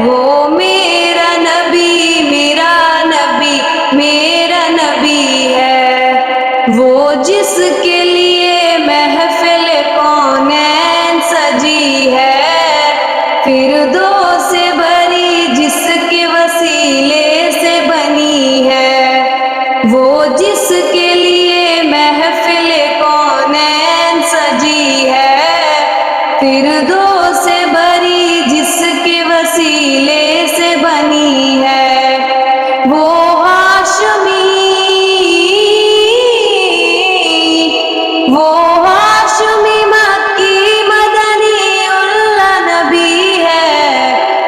وہ میرا نبی میرا نبی ہے، وہ جس کے لیے محفل کونین سجی ہے، فردوس سے بھری جس کے وسیلے سے بنی ہے، وہ جس کے لیے محفل کونین سجی ہے، فردوس سے بھری جس کے وسیلے سے بنی ہے، وہ ہاشمی مکی مدنی اللہ نبی ہے،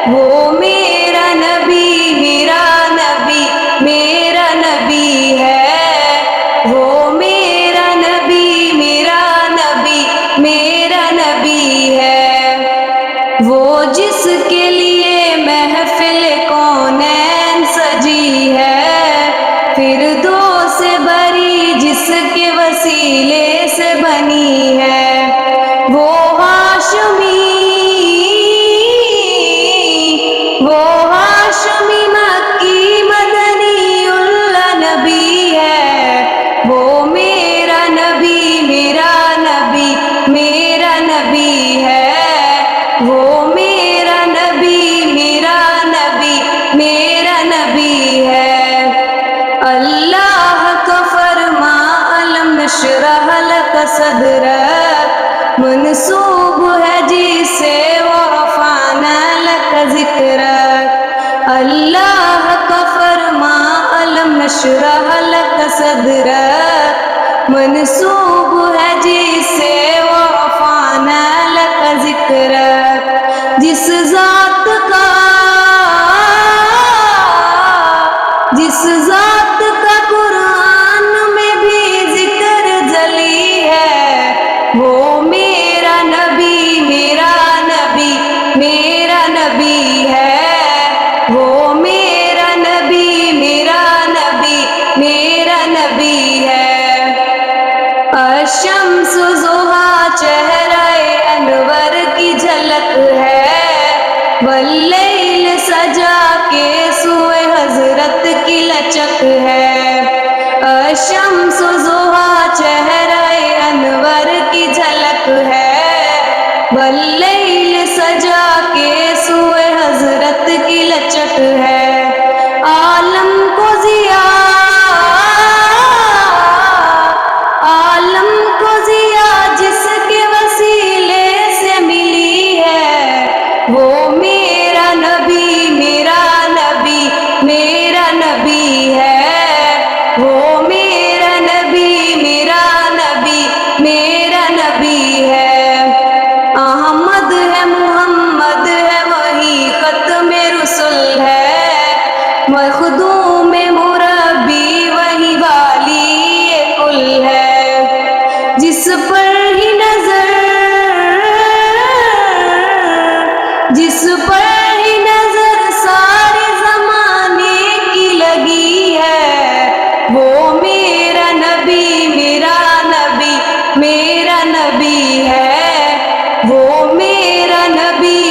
وہ میرا نبی میرا نبی ہے، وہ میرا نبی میرا نبی ہے، وہ جس کے لیے محفل کونین سجی ہے، فردوس سے بھری جس کے وسیلے سے بنی ہے، وہ ہاشمی مکی مدنی اللہ نبی ہے، وہ میرا نبی میرا نبی ہے، وہ میرا نبی میرا نبی ہے، اللہ کا فرما علم نشرح لک صدرک، منسوب ہے جس سے ورفعنا لک ذکرک، اللہ کا فرما علم نشرح لک صدرک، منسوب ہے جس سے ورفعنا لک ذکرک، جس ذات کا قرآن میں بھی ذکر جلی ہے، وہ میرا نبی میرا نبی ہے، وہ میرا نبی میرا نبی ہے، الشمس ضحیٰ چہرہ انور کی جھلک ہے، واللیل سجا کے سوئے حضرت کی لچک ہے، الشمس ضحیٰ چہرہ انور کی جھلک ہے، واللیل سجا کے سوئے حضرت کی لچک ہے، عالم کو ضیاء جس کے وسیلے سے ملی ہے، وہ میرا نبی میرا نبی ہے، وہ میرا نبی میرا نبی ہے، احمد ہے محمد ہے وہی ختم رسل ہے، مخدوم مربی وہی والی کل ہے، جس پر ہی نظر سارے زمانے کی لگی ہے، وہ میرا نبی میرا نبی ہے، وہ میرا نبی